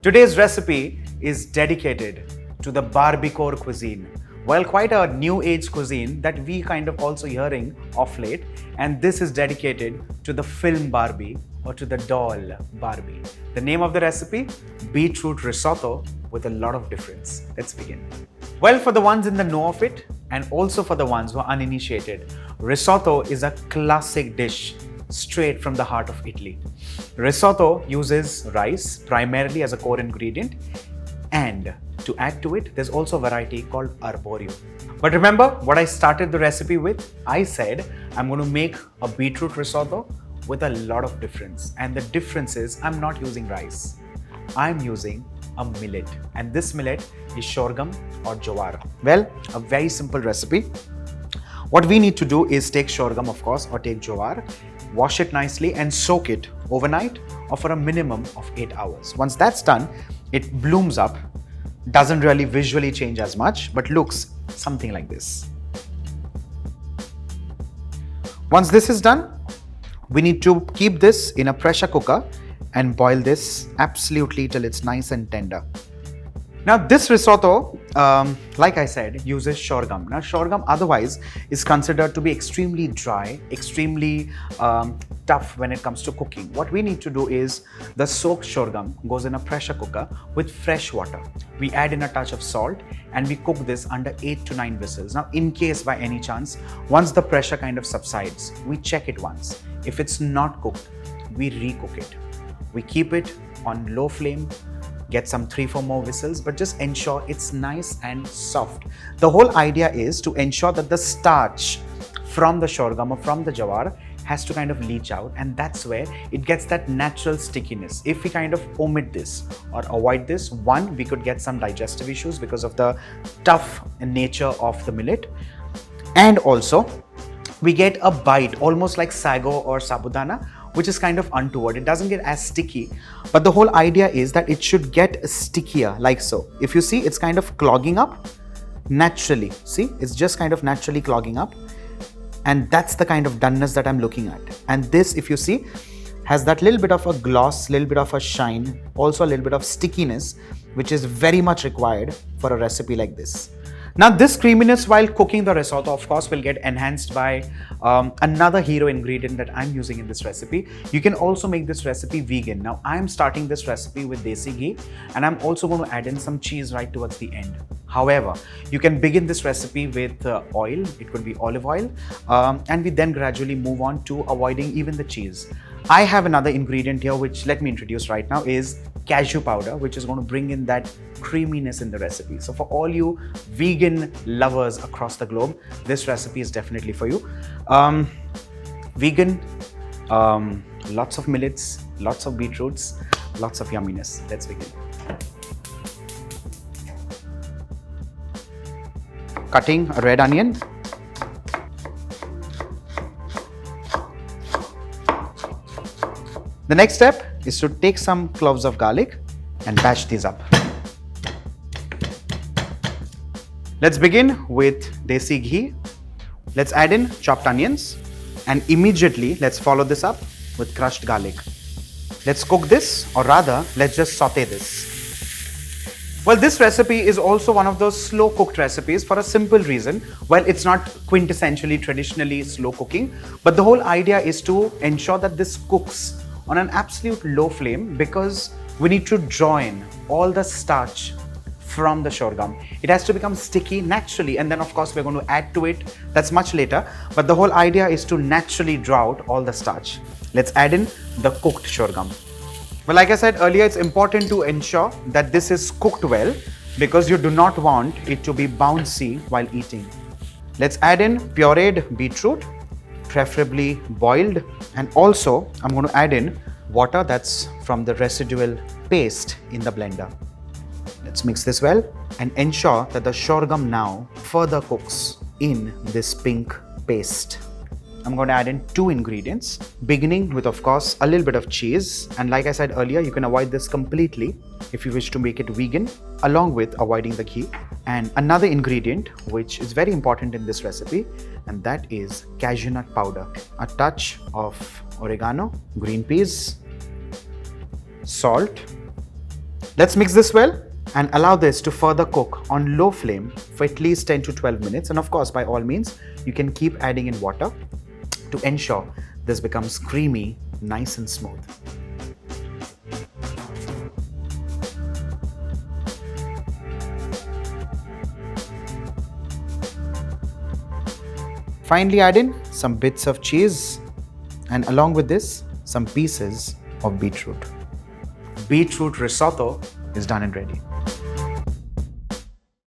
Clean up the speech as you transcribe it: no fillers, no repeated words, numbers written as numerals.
Today's recipe is dedicated to the Barbiecore cuisine. Well, quite a new age cuisine that we kind of also hearing of late, and this is dedicated to the film Barbie or to the doll Barbie. The name of the recipe? Beetroot Risotto with a lot of difference. Let's begin. Well, for the ones in the know of it, and also for the ones who are uninitiated, risotto is a classic dish straight from the heart of Italy. Risotto uses rice primarily as a core ingredient, and to add to it, there's also a variety called arborio. But remember what I started the recipe with? I said I'm going to make a beetroot risotto with a lot of difference. And the difference is I'm not using rice. I'm using a millet. And this millet is sorghum or jowar. Well, a very simple recipe. What we need to do is take sorghum, of course, or take jowar, wash it nicely and soak it overnight or for a minimum of 8 hours. Once that's done, it blooms up, doesn't really visually change as much, but looks something like this. Once this is done, we need to keep this in a pressure cooker and boil this absolutely till it's nice and tender. Now this risotto, like I said, uses sorghum. Now sorghum otherwise is considered to be extremely dry, extremely tough when it comes to cooking. What we need to do is the soaked sorghum goes in a pressure cooker with fresh water. We add in a touch of salt and we cook this under 8 to 9 whistles. Now in case by any chance, once the pressure kind of subsides, we check it once. If it's not cooked, we recook it. We keep it on low flame, get some 3-4 more whistles, but just ensure it's nice and soft. The whole idea is to ensure that the starch from the sorghum or from the jowar has to kind of leach out, and that's where it gets that natural stickiness. If we kind of omit this or avoid this, one, we could get some digestive issues because of the tough nature of the millet, and also we get a bite almost like sago or sabudana, which is kind of untoward. It doesn't get as sticky, but the whole idea is that it should get stickier like so. If you see, it's kind of clogging up naturally. See, it's just kind of naturally clogging up, and that's the kind of doneness that I'm looking at. And this, if you see, has that little bit of a gloss, little bit of a shine, also a little bit of stickiness, which is very much required for a recipe like this. Now this creaminess while cooking the risotto, of course, will get enhanced by another hero ingredient that I'm using in this recipe. You can also make this recipe vegan. Now I'm starting this recipe with desi ghee, and I'm also going to add in some cheese right towards the end. However, you can begin this recipe with oil, it could be olive oil, and we then gradually move on to avoiding even the cheese. I have another ingredient here which let me introduce right now is cashew powder, which is going to bring in that creaminess in the recipe. So for all you vegan lovers across the globe, this recipe is definitely for you. Vegan, lots of millets, lots of beetroots, lots of yumminess. Let's begin. Cutting a red onion. The next step is to take some cloves of garlic and bash these up. Let's begin with desi ghee. Let's add in chopped onions, and immediately let's follow this up with crushed garlic. Let's cook this, or rather, let's just saute this. Well, this recipe is also one of those slow cooked recipes for a simple reason. Well, it's not quintessentially traditionally slow cooking, but the whole idea is to ensure that this cooks on an absolute low flame because we need to draw in all the starch from the sorghum. It has to become sticky naturally, and then of course we're going to add to it. That's much later, but the whole idea is to naturally draw out all the starch. Let's add in the cooked sorghum. Well, like I said earlier, it's important to ensure that this is cooked well because you do not want it to be bouncy while eating. Let's add in pureed beetroot, preferably boiled, and also I'm going to add in water that's from the residual paste in the blender. Let's mix this well and ensure that the sorghum now further cooks in this pink paste. I'm going to add in 2 ingredients, beginning with, of course, a little bit of cheese. And like I said earlier, you can avoid this completely if you wish to make it vegan, along with avoiding the ghee. And another ingredient, which is very important in this recipe, and that is cashew nut powder. A touch of oregano, green peas, salt, Let's mix this well and allow this to further cook on low flame for at least 10 to 12 minutes. And of course, by all means, you can keep adding in water to ensure this becomes creamy, nice and smooth. Finally, add in some bits of cheese and along with this, some pieces of beetroot. Beetroot risotto is done and ready.